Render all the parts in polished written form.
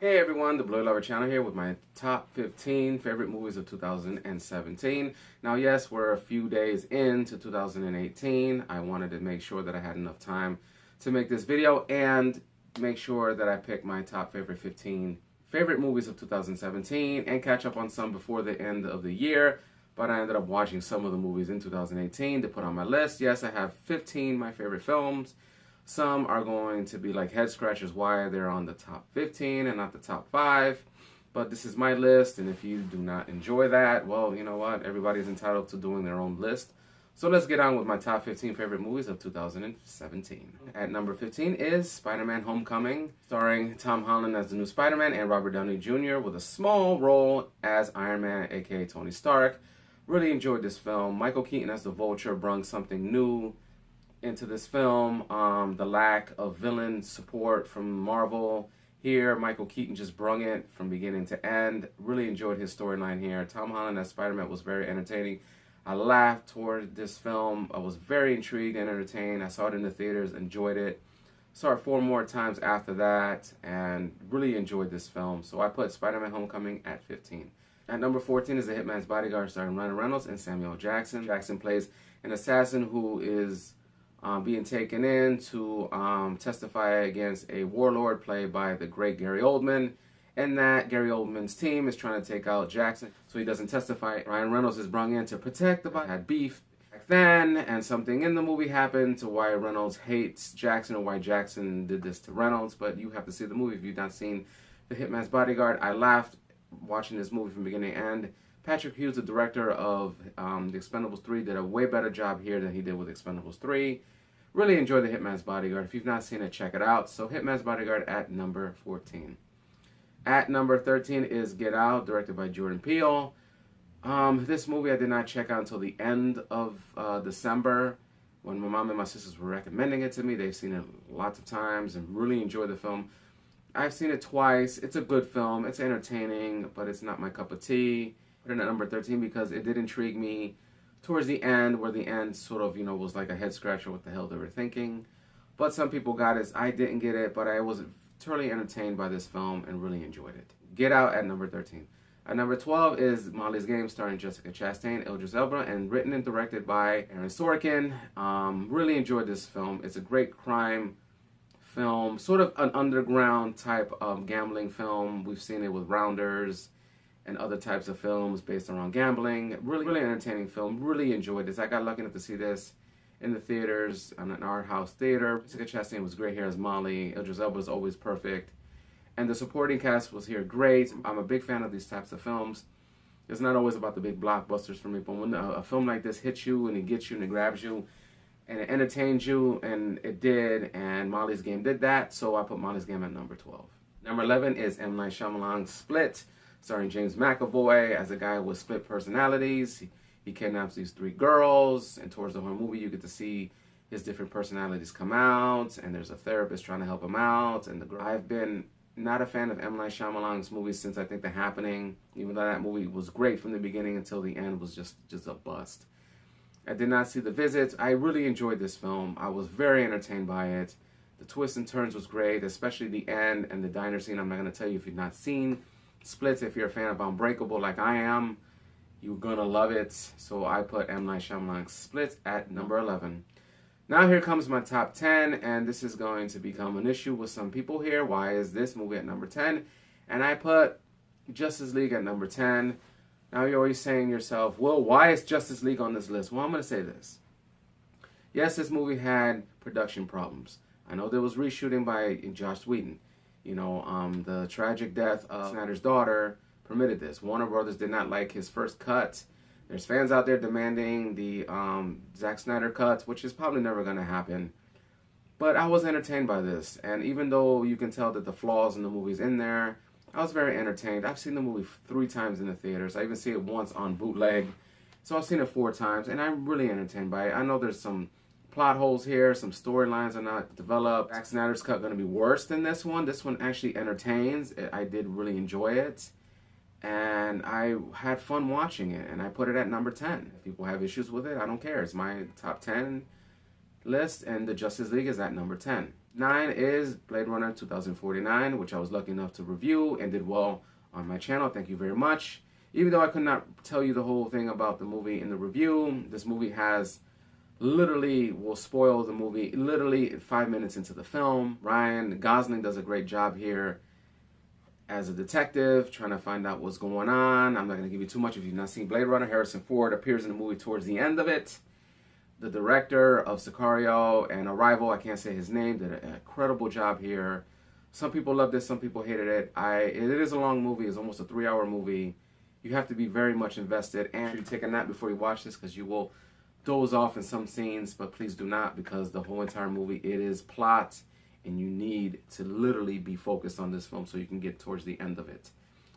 Hey everyone, the BLU-RAY channel here with my top 15 favorite movies of 2017. Now yes, we're a few days into 2018. I wanted to make sure that I had enough time to make this video and make sure that I picked my top favorite 15 favorite movies of 2017 and catch up on some before the end of the year. But I ended up watching some of the movies in 2018 to put on my list. Yes, I have 15 my favorite films. Some are going to be like head scratchers why they're on the top 15 and not the top 5. But this is my list, and if you do not enjoy that, well, you know what? Everybody's entitled to doing their own list. So let's get on with my top 15 favorite movies of 2017. At number 15 is Spider-Man Homecoming, starring Tom Holland as the new Spider-Man and Robert Downey Jr. with a small role as Iron Man, aka Tony Stark. Really enjoyed this film. Michael Keaton as the Vulture brought something new into this film. The lack of villain support from Marvel. Here, Michael Keaton just brung it from beginning to end. Really enjoyed his storyline here. Tom Holland as Spider-Man was very entertaining. I laughed toward this film. I was very intrigued and entertained. I saw it in the theaters, enjoyed it. Saw it 4 more times after that, and really enjoyed this film. So I put Spider-Man Homecoming at 15. At number 14 is The Hitman's Bodyguard, starring Ryan Reynolds and Samuel Jackson. Jackson plays an assassin who is being taken in to testify against a warlord played by the great Gary Oldman. And that Gary Oldman's team is trying to take out Jackson so he doesn't testify. Ryan Reynolds is brought in to protect the body. Had beef back then, and something in the movie happened to why Reynolds hates Jackson or why Jackson did this to Reynolds. But you have to see the movie if you've not seen The Hitman's Bodyguard. I laughed watching this movie from beginning to end. Patrick Hughes, the director of The Expendables 3, did a way better job here than he did with Expendables 3. Really enjoy The Hitman's Bodyguard. If you've not seen it, check it out. So Hitman's Bodyguard at number 14. At number 13 is Get Out, directed by Jordan Peele. This movie I did not check out until the end of December when my mom and my sisters were recommending it to me. They've seen it lots of times and really enjoyed the film. I've seen it twice. It's a good film. It's entertaining, but it's not my cup of tea. Put it at number 13 because it did intrigue me towards the end, where the end sort of, was like a head scratcher what the hell they were thinking. But some people got it. I didn't get it, but I was totally entertained by this film and really enjoyed it. Get Out at number 13. At number 12 is Molly's Game, starring Jessica Chastain, Idris Elba, and written and directed by Aaron Sorkin. Really enjoyed this film. It's a great crime film, sort of an underground type of gambling film. We've seen it with Rounders and other types of films based around gambling. Really entertaining film. Really enjoyed this. I got lucky enough to see this in the theaters, on an art house theater. Jessica Chastain was great here as Molly. Idris Elba was always perfect. And the supporting cast was here great. I'm a big fan of these types of films. It's not always about the big blockbusters for me, but when a film like this hits you and it gets you and it grabs you and it entertains you, and it did, and Molly's Game did that, so I put Molly's Game at number 12. Number 11 is M. Night Shyamalan's Split, starring James McAvoy as a guy with split personalities. He kidnaps these 3 girls, and towards the whole movie you get to see his different personalities come out, and there's a therapist trying to help him out. And I've been not a fan of M. Night Shyamalan's movies since I think The Happening, even though that movie was great from the beginning until the end was just a bust. I did not see The Visit. I really enjoyed this film. I was very entertained by it. The twists and turns was great, especially the end and the diner scene. I'm not going to tell you if you've not seen Split. If you're a fan of Unbreakable like I am, you're going to love it. So I put M. Night Shyamalan's Split at number 11. Now here comes my top 10, and this is going to become an issue with some people here. Why is this movie at number 10? And I put Justice League at number 10. Now you're always saying to yourself, well, why is Justice League on this list? Well, I'm going to say this. Yes, this movie had production problems. I know there was reshooting by Joss Whedon. The tragic death of Snyder's daughter permitted this. Warner Brothers did not like his first cut. There's fans out there demanding the Zack Snyder cut, which is probably never going to happen. But I was entertained by this. And even though you can tell that the flaws in the movie's in there, I was very entertained. I've seen the movie 3 times in the theaters. I even see it once on bootleg. So I've seen it 4 times, and I'm really entertained by it. I know there's some plot holes here, some storylines are not developed. Zack Snyder's cut going to be worse than this one. This one actually entertains. I did really enjoy it. And I had fun watching it, and I put it at number 10. If people have issues with it, I don't care. It's my top 10. list, and the Justice League is at number 10. 9 is Blade Runner 2049, which I was lucky enough to review and did well on my channel. Thank you very much. Even though I could not tell you the whole thing about the movie in the review, this movie has will spoil the movie literally 5 minutes into the film. Ryan Gosling does a great job here as a detective, trying to find out what's going on. I'm not going to give you too much if you've not seen Blade Runner. Harrison Ford appears in the movie towards the end of it. The director of Sicario and Arrival, I can't say his name, did an incredible job here. Some people loved it, some people hated it. It is a long movie. It's almost a 3-hour movie. You have to be very much invested, and you take a nap before you watch this because you will doze off in some scenes, but please do not, because the whole entire movie, it is plot, and you need to literally be focused on this film so you can get towards the end of it.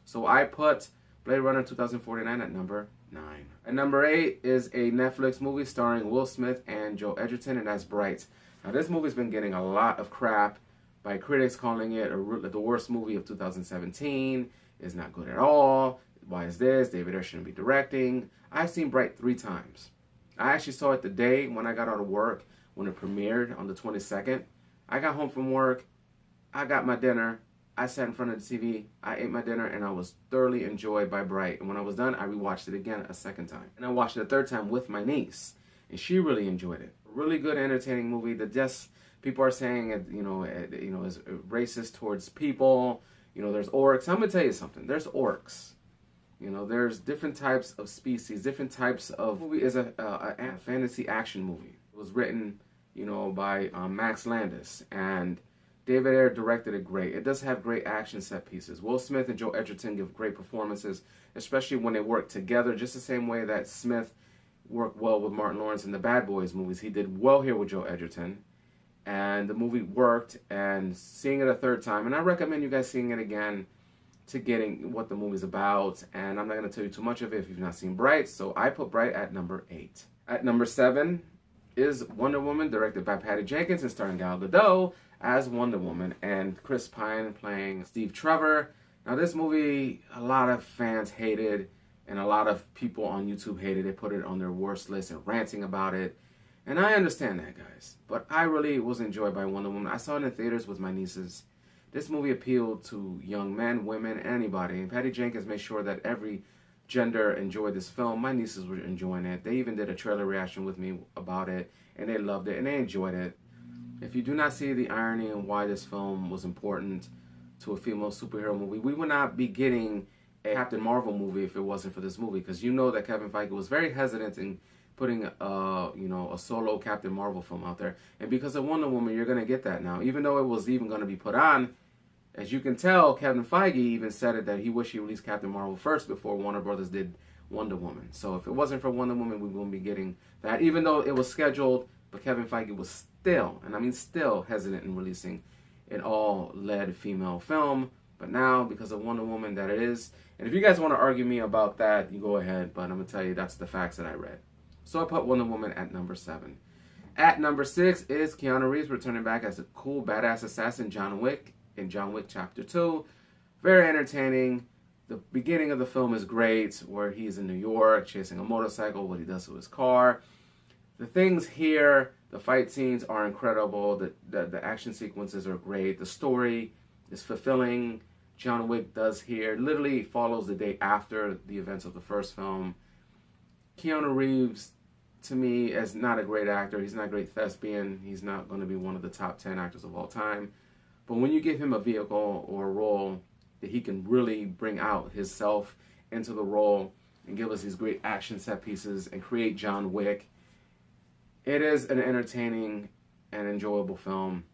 So I put Blade Runner 2049 at number 9. At number 8 is a Netflix movie starring Will Smith and Joe Edgerton, and that's Bright. Now this movie's been getting a lot of crap by critics, calling it the worst movie of 2017. It's not good at all. Why is this? David Ayer shouldn't be directing. I've seen Bright 3 times. I actually saw it the day when I got out of work, when it premiered on the 22nd. I got home from work, I got my dinner, I sat in front of the TV, I ate my dinner, and I was thoroughly enjoyed by Bright. And when I was done, I rewatched it again a second time. And I watched it a third time with my niece, and she really enjoyed it. Really good, entertaining movie. People are saying it, is racist towards people. There's orcs. I'm gonna tell you something. There's orcs. There's different types of species, different types of movie. Is a fantasy action movie. It was written, by Max Landis, and David Ayer directed it great. It does have great action set pieces. Will Smith and Joe Edgerton give great performances, especially when they work together, just the same way that Smith worked well with Martin Lawrence in the Bad Boys movies. He did well here with Joe Edgerton, and the movie worked. And seeing it a third time, and I recommend you guys seeing it again to getting what the movie's about. And I'm not going to tell you too much of it if you've not seen Bright, so I put Bright at number 8. At number 7 is Wonder Woman, directed by Patty Jenkins and starring Gal Gadot as Wonder Woman, and Chris Pine playing Steve Trevor. Now this movie, a lot of fans hated, and a lot of people on YouTube hated. They put it on their worst list and ranting about it. And I understand that, guys. But I really was enjoyed by Wonder Woman. I saw it in theaters with my nieces. This movie appealed to young men, women, anybody. And Patty Jenkins made sure that every gender enjoyed this film. My nieces were enjoying it. They even did a trailer reaction with me about it, and they loved it, and they enjoyed it. If you do not see the irony in why this film was important to a female superhero movie, we would not be getting a Captain Marvel movie if it wasn't for this movie, because you know that Kevin Feige was very hesitant in putting a solo Captain Marvel film out there. And because of Wonder Woman, you're going to get that now. Even though it was even going to be put on, as you can tell, Kevin Feige even said it that he wished he released Captain Marvel first before Warner Brothers did Wonder Woman. So if it wasn't for Wonder Woman, we wouldn't be getting that, even though it was scheduled. But Kevin Feige was still, and I mean still, hesitant in releasing an all-led female film. But now, because of Wonder Woman, that it is. And if you guys want to argue me about that, you go ahead. But I'm going to tell you, that's the facts that I read. So I put Wonder Woman at number 7. At number 6 is Keanu Reeves returning back as a cool, badass assassin, John Wick, in John Wick Chapter 2. Very entertaining. The beginning of the film is great, where he's in New York chasing a motorcycle, what he does to his car. The things here, the fight scenes are incredible. The action sequences are great. The story is fulfilling. John Wick does here literally follows the day after the events of the first film. Keanu Reeves, to me, is not a great actor. He's not a great thespian. He's not going to be one of the top 10 actors of all time. But when you give him a vehicle or a role that he can really bring out himself into the role and give us these great action set pieces and create John Wick, it is an entertaining and enjoyable film.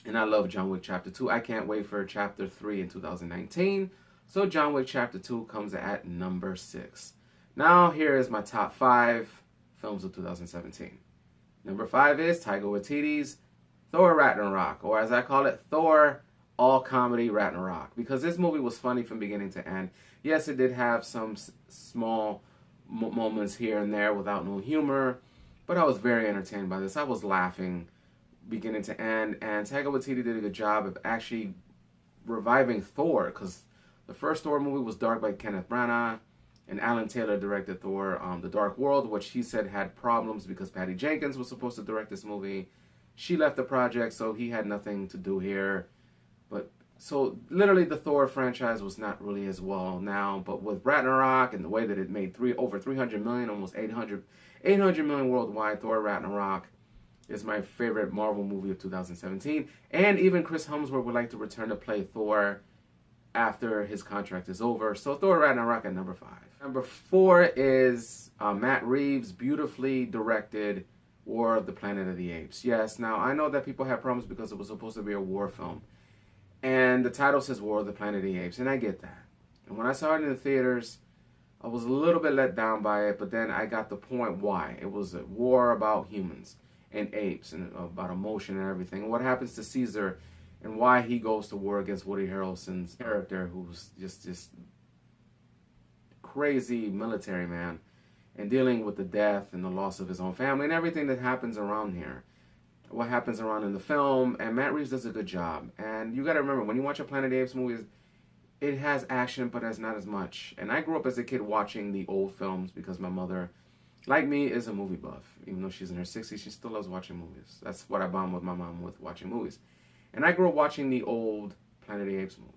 And I love John Wick Chapter 2. I can't wait for Chapter 3 in 2019. So John Wick Chapter 2 comes at number 6. Now here is my top 5 films of 2017. Number 5 is Taika Waititi's Thor Ragnarok, or as I call it, Thor All Comedy Ragnarok, because this movie was funny from beginning to end. Yes, it did have some small moments here and there without no humor, but I was very entertained by this. I was laughing beginning to end, and Taika Waititi did a good job of actually reviving Thor, because the first Thor movie was dark by Kenneth Branagh. And Alan Taylor directed Thor, The Dark World, which he said had problems because Patty Jenkins was supposed to direct this movie. She left the project, so he had nothing to do here. But so literally the Thor franchise was not really as well now, but with Ragnarok and the way that it made over 300 million, almost 800 million worldwide, Thor Ragnarok is my favorite Marvel movie of 2017. And even Chris Hemsworth would like to return to play Thor after his contract is over. So Thor Ragnarok at number 5. Number 4 is Matt Reeves' beautifully directed War of the Planet of the Apes. Yes, now I know that people have problems because it was supposed to be a war film. And the title says War of the Planet of the Apes, and I get that. And when I saw it in the theaters, I was a little bit let down by it, but then I got the point why. It was a war about humans and apes and about emotion and everything. And what happens to Caesar and why he goes to war against Woody Harrelson's character, who's just this crazy military man, and dealing with the death and the loss of his own family and everything that happens around here. What happens around in the film, and Matt Reeves does a good job. And you got to remember, when you watch a Planet of the Apes movie, it has action, but it's not as much. And I grew up as a kid watching the old films because my mother, like me, is a movie buff. Even though she's in her 60s, she still loves watching movies. That's what I bond with my mom with, watching movies. And I grew up watching the old Planet of the Apes movies.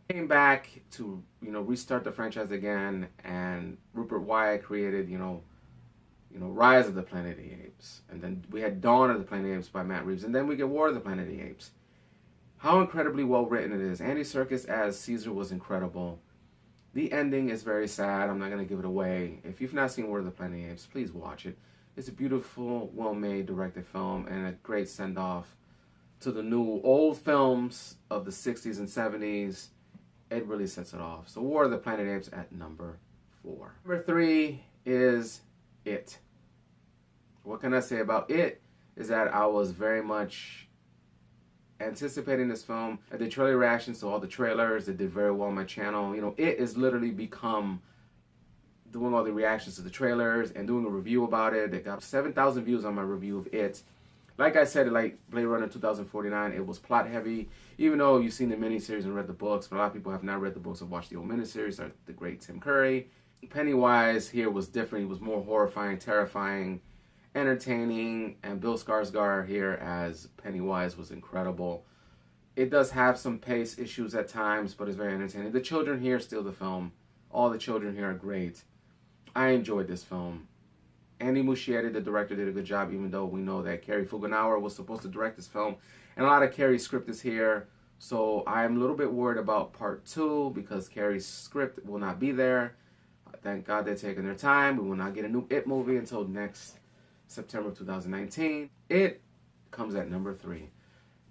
Came back to, restart the franchise again, and Rupert Wyatt created, Rise of the Planet of the Apes. And then we had Dawn of the Planet of the Apes by Matt Reeves. And then we get War of the Planet of the Apes. How incredibly well written it is. Andy Serkis as Caesar was incredible. The ending is very sad. I'm not going to give it away. If you've not seen War of the Planet of the Apes, please watch it. It's a beautiful, well-made, directed film and a great send-off to the new old films of the 60s and 70s. It really sets it off. So War of the Planet of the Apes at number 4. Number 3 is It. What can I say about It is that I was very much anticipating this film. I did trailer reactions to all the trailers. It did very well on my channel. It has literally become doing all the reactions to the trailers and doing a review about it. It got 7,000 views on my review of It. Like I said, like Blade Runner 2049, it was plot heavy. Even though you've seen the miniseries and read the books, but a lot of people have not read the books or watched the old miniseries, like the great Tim Curry. Pennywise here was different. He was more horrifying, terrifying, entertaining, and Bill Skarsgård here as Pennywise was incredible. It does have some pace issues at times, but it's very entertaining. The children here steal the film. All the children here are great. I enjoyed this film. Andy Muschietti, the director, did a good job, even though we know that Cary Fukunaga was supposed to direct this film. And a lot of Cary's script is here. So I'm a little bit worried about part 2 because Cary's script will not be there. Thank God they're taking their time. We will not get a new It movie until next September 2019. It comes at number 3.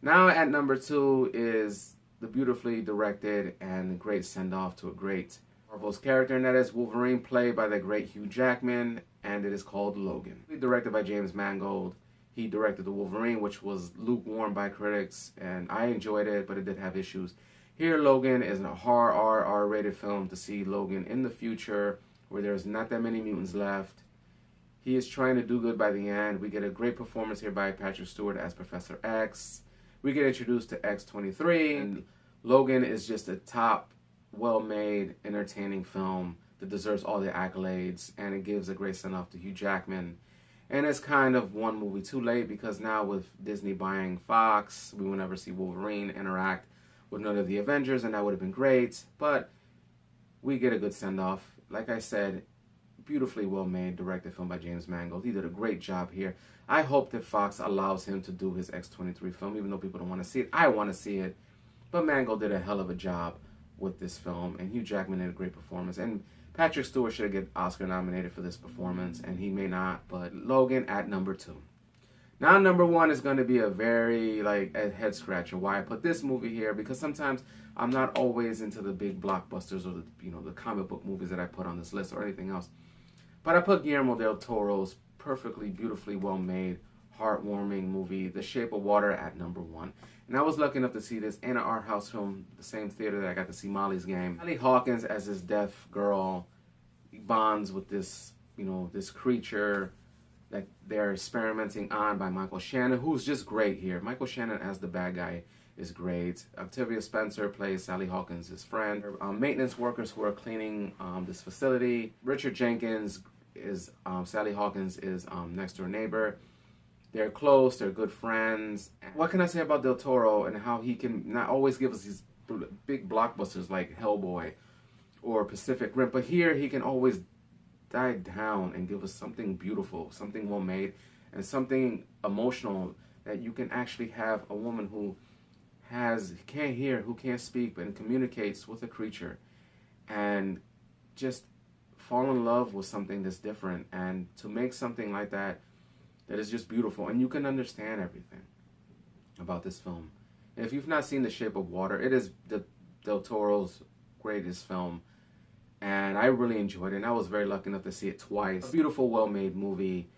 Now at number 2 is the beautifully directed and great send-off to a great Marvel's character, and that is Wolverine, played by the great Hugh Jackman, and it is called Logan. Directed by James Mangold. He directed the Wolverine, which was lukewarm by critics, and I enjoyed it, but it did have issues. Here, Logan is a hard R-rated film to see Logan in the future, where there's not that many mutants left. He is trying to do good by the end. We get a great performance here by Patrick Stewart as Professor X. We get introduced to X-23, and Logan is just a top, well-made, entertaining film that deserves all the accolades, and it gives a great send-off to Hugh Jackman. And it's kind of one movie too late because now with Disney buying Fox, we will never see Wolverine interact with none of the Avengers, and that would have been great, but we get a good send-off. Like I said, beautifully well-made, directed film by James Mangold. He did a great job here. I hope that Fox allows him to do his X-23 film, even though people don't want to see it. I want to see it, but Mangold did a hell of a job with this film, and Hugh Jackman did a great performance, and Patrick Stewart should get Oscar nominated for this performance, and he may not, but Logan at number 2. Now number 1 is going to be a very a head scratcher. Why I put this movie here, because sometimes I'm not always into the big blockbusters or the comic book movies that I put on this list or anything else. But I put Guillermo del Toro's perfectly, beautifully well-made, heartwarming movie, The Shape of Water, at number 1. And I was lucky enough to see this in an art house film, the same theater that I got to see Molly's Game. Sally Hawkins as this deaf girl bonds with this, this creature that they're experimenting on by Michael Shannon, who's just great here. Michael Shannon as the bad guy is great. Octavia Spencer plays Sally Hawkins' friend. Maintenance workers who are cleaning this facility. Richard Jenkins is Sally Hawkins' next door neighbor. They're close, they're good friends. What can I say about Del Toro and how he can not always give us these big blockbusters like Hellboy or Pacific Rim, but here he can always die down and give us something beautiful, something well made, and something emotional that you can actually have a woman who can't hear, who can't speak, but communicates with a creature and just fall in love with something that's different, and to make something like that is just beautiful, and you can understand everything about this film. If you've not seen The Shape of Water, it is Del Toro's greatest film, and I really enjoyed it, and I was very lucky enough to see it twice. A beautiful, well-made movie,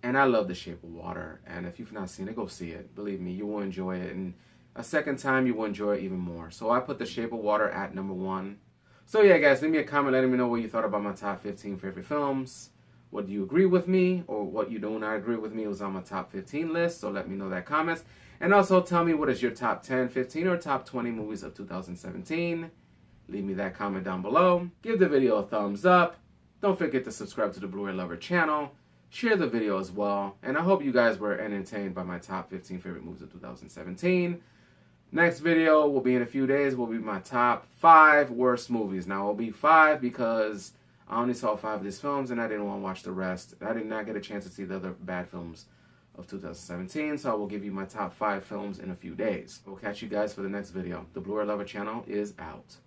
and I love The Shape of Water, and if you've not seen it, go see it. Believe me, you will enjoy it, and a second time, you will enjoy it even more. So I put The Shape of Water at number 1. So yeah, guys, leave me a comment letting me know what you thought about my top 15 favorite films. What do you agree with me, or what you do not agree with me was on my top 15 list, so let me know that comments. And also tell me what is your top 10, 15, or top 20 movies of 2017. Leave me that comment down below. Give the video a thumbs up. Don't forget to subscribe to the Blu-ray Lover channel. Share the video as well. And I hope you guys were entertained by my top 15 favorite movies of 2017. Next video will be in a few days. Will be my top 5 worst movies. Now, it will be 5 because I only saw 5 of these films and I didn't want to watch the rest. I did not get a chance to see the other bad films of 2017, so I will give you my top 5 films in a few days. We'll catch you guys for the next video. The Blu-ray Lover channel is out.